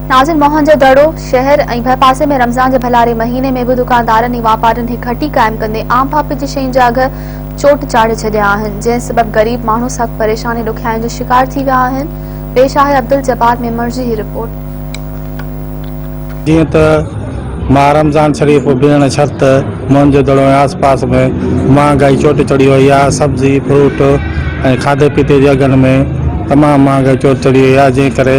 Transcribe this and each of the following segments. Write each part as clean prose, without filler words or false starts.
नाज़िन मोहन जो दड़ो शहर ऐं पासे में रमज़ान के भलारे महीने में भी दुकानदारनि ऐं वापारनि हिक हटी कायम कंदे आम फापे जी शयुनि जा अघ चोट चाढ़े छॾिया आहिनि, जंहिं सबब गरीब माण्हू सख़्त परेशानी ॾुखियाईनि जो शिकार थी विया आहिनि। पेश आहे अब्दुल जब्बार मेमर जी ही रिपोर्ट। जीअं त मां रमज़ान शरीफ़ भेण शर्त मोहन जो दड़ो आस पास में महांगाई चोट चढ़ी वई आहे। सब्जी फ्रूट ऐं खाधे पीते जे अघनि में तमामु महांगाई चोट चढ़ी वई आहे, जंहिं करे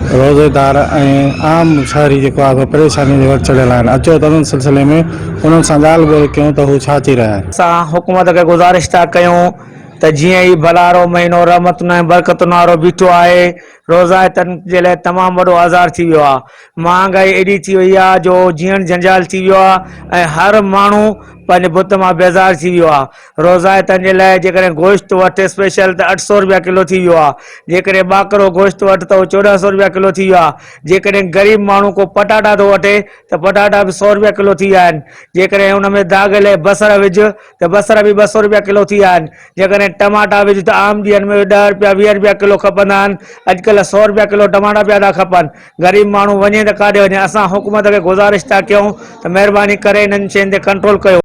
रोज़ेदार ऐं आम शहरी जेको आहे परेशानी जे वटि चढ़ियल आहिनि। अचो त उन सिलसिले में उन्हनि सां ॻाल्हि ॿोल कयूं त हू छा थी रहिया आहिनि। असां हुकूमत खे गुज़ारिश था कयूं त जीअं ई भलारो महीनो रहमतुनि ऐं बरकतुनि वारो बीठो आहे, रोज़ाइतनि जे लाइ तमामु वॾो आज़ार थी वियो आहे। महांगाई एॾी थी वई आहे जो जीअण जंजाल थी वियो आहे ऐं हर माण्हू पंहिंजे बुत मां बेज़ार थी वियो आहे। रोज़ाइतनि जे लाइ जेकॾहिं गोश्त वठे स्पेशल त 800 रुपया किलो थी वियो आहे, जेकॾहिं ॿाकरो गोश्त वठि त 1400 रुपया किलो थी वियो आहे। जेकॾहिं ग़रीब माण्हू को पटाटा थो वठे त पटाटा बि 100 रुपया किलो थी विया आहिनि। जेकॾहिं हुन में दाग़िले बसर विझ त बसर बि 200 रुपया किलो थी विया आहिनि। जेकॾहिं टमाटा विझ त आम ॾींहंनि में 10 रुपया 20 रुपया किलो खपंदा आहिनि, अॼुकल्ह 100 रुपया किलो टमाटा पिया था खपनि। ग़रीब माण्हू वञे त काॾे वञे। असां हुकूमत खे गुज़ारिश था कयूं त महिरबानी करे इन्हनि शयुनि ते कंट्रोल कयो।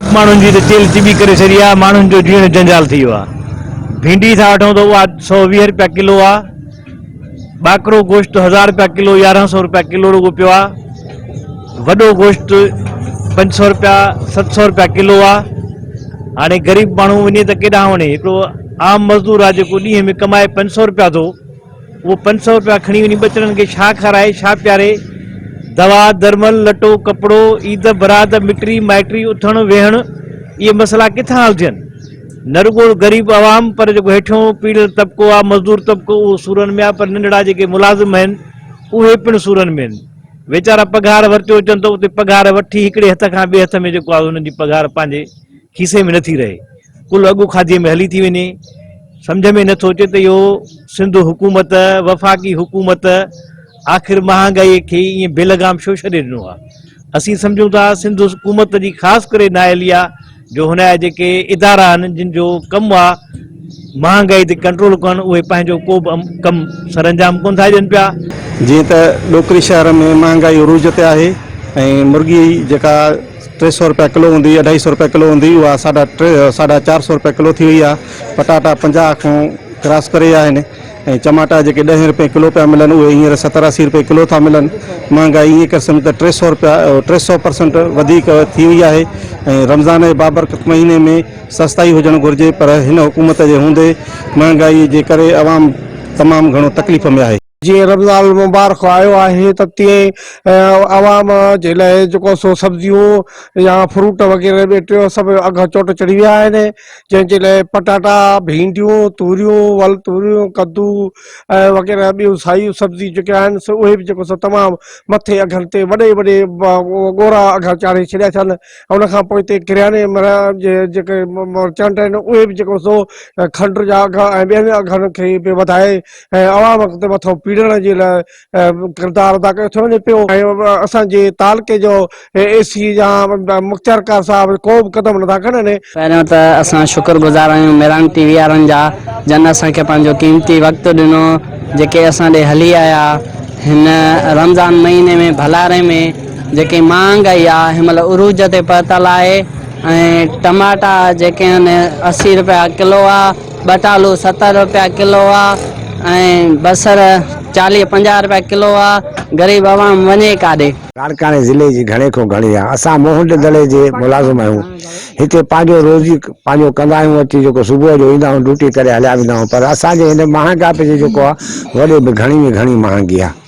माण्हुनि जी त तेल चिबी करे छॾी आहे, माण्हुनि जो जीअण जंजाल थी वियो आहे। भिंडी था वठूं त उहा 120 रुपया किलो आहे, ॿाकरो गोश्त 1000 रुपया किलो 1100 रुपया किलो रुगो पियो आहे, वॾो गोश्त 500 रुपया 700 रुपया किलो आहे। हाणे ग़रीब माण्हू वञे त केॾां वञे। हिकिड़ो आम मज़दूर आहे जेको ॾींहं में कमाए 500 रुपया थो, उहो 500 रुपया खणी वञी ॿचड़नि खे छा खाराए छा पियारे। दवा दरमल लटो कपिड़ो ईद बरात मिटरी माइटरी उथण वेहण इहे मसइला किथां हल थियनि। न रुगो गरीब आवाम पर जेको हेठियों पीड़ियल तबिको आहे मज़दूर तबिको उहो सूरनि में आहे, पर नंढड़ा जेके मुलाज़िम आहिनि उहे पिणु सूरनि में आहिनि। वीचारा पघार वरितो अचनि त उते पघार वठी हिकिड़े हथ खां ॿिए हथ में जेको आहे उन्हनि जी पघार पंहिंजे खीसे में नथी रहे, कुल अॻु खाधीअ में हली थी वञे। सम्झ में नथो अचे त इहो सिंध हुकूमत वफ़ाक़ी हुकूमत आख़िर महांगाई खे ईअं बेलगाम छो छॾे ॾिनो आहे। असीं सम्झूं था सिंध हुकूमत जी ख़ासि करे नाअहली आहे जो हुन जा जेके इदारा आहिनि जिन जो कमु आहे महांगाई ते कंट्रोल करणु, उहे पंहिंजो को बि कमु सरअंजाम कोन था ॾियनि पिया। जीअं त ॾोकरी शहर में महांगाई उरूज ते आहे ऐं मुर्गी जेका 300 रुपया किलो हूंदी 250 रुपया किलो हूंदी उहा 450 रुपया किलो थी वई आहे। पटाटा 50 खां क्रॉस करे आहिनि ऐं टमाटा जेके 10 रुपए किलो पिया मिलनि उहे हींअर 70-80 रुपए किलो था मिलनि। महांगाई ईअं क़िस्म त 300% वधीक थी वई आहे ऐं रमज़ान जे बाबरकत महीने में सस्ताई हुजणु घुरिजे, पर हिन हुकूमत जे हूंदे महांगाई जे करे अवाम तमामु घणो तकलीफ़ में आहे। जीअं रमज़ान मुबारक आयो आहे त तीअं आवाम जे लाइ जेको सो सब्जियूं या फ्रूट वग़ैरह ॿियो सभु अघ चोट चढ़ी विया आहिनि, जंहिंजे लाइ पटाटा भिंडियूं तूरियूं वल तूरियूं कद्दू वग़ैरह ॿियूं सायूं सब्जी जेके आहिनि सो उहे बि जेको सो तमामु मथे अघनि ते वॾे वॾे ॻोरा अघ चाढ़े छॾिया अथनि। उनखां पोइ हिते किरियाने जे जेके मर्चेंट आहिनि उहे बि जेको सो खंड जा अघ ऐं ॿियनि अघनि खे बि वधाए ऐं आवाम ते मथां पीड़ण जे लाइ किरदारु अदा कयो थो वञे पियो। ऐं असांजे तालके जो AC या मुख्तियार कार साहब को बि क़दम नथा खणनि। पहिरियों त असां शुक्रगुज़ार आहियूं मेरान TV वारनि जा, जन असांखे पंहिंजो क़ीमती वक़्तु ॾिनो, जेके असां ॾे हली आया। हिन रमज़ान महीने में भलारे में जेकी महांगाई आहे हिन महिल उरूज ते पहुतल आहे ऐं टमाटा जेके आहिनि 80 रुपया किलो आहे, बटालू 70 रुपया किलो आहे ऐं बसर 40-50 रुपया किलो आहे। गरीब आवाम वञे काॾे। कारखाने ज़िले जी घणे खां घणी आहे। असां मोहन दड़े जे मुलाज़िम आहियूं, हिते पंहिंजो रोज़ी पंहिंजो कंदा आहियूं। अची जेको सुबुह जो ईंदा आहियूं ड्यूटी करे हलिया वेंदा आहियूं, पर असांजे हिन महांगाई जो जेको आहे वॾे में घणी महांगी आहे।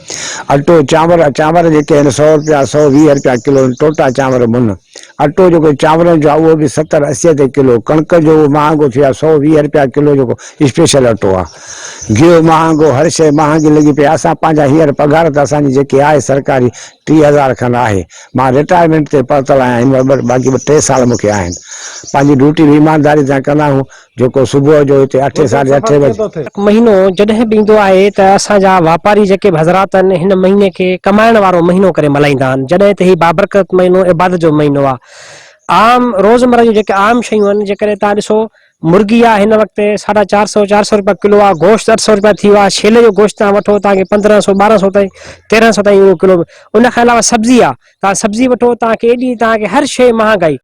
अटो चांवर जेके आहिनि 100 रुपया 120 रुपया किलो, टोटा चांवर मुन। अटो जेको चांवरनि जो आहे उहो बि 70-80 ते किलो। कणिक जो महांगो थी आहे 120 रुपया किलो जेको स्पेशल अटो आहे। गिहु महांगो, हर शइ महांगी लॻी पई। असां पंहिंजा हींअर पघार त असांजी जेकी आहे सरकारी 30,000 खनि आहे। मां रिटायरमेंट ते पहुतल आहियां, हिन बाक़ी 3 साल मूंखे आहिनि। पंहिंजी ड्यूटी बि ईमानदारी सां कंदा आहियूं। जेको सुबुह जो हिते 8 साढे 8 बजे महीनो जॾहिं बि ईंदो आहे त असांजा वापारी जेके हज़रात आहिनि हिन महीने खे कमाइण वारो महीनो करे मल्हाईंदा आहिनि, जॾहिं त ही बाबरकत महीनो इबादत जो महीनो आहे। आम रोज़मर्रा जूं जेके आम शयूं आहिनि जेकॾहिं तव्हां ॾिसो मुर्गी आहे हिन वक़्तु 450 रुपया किलो आहे, गोश्त 800 रुपया थी वियो आहे, छेले जो गोश्त तव्हां वठो तव्हांखे 1500 1200 ताईं 1300 ताईं उहो किलो। उन खां अलावा सब्जी आहे, तव्हां सब्जी वठो तव्हांखे एॾी तव्हांखे हर शइ महांगाई।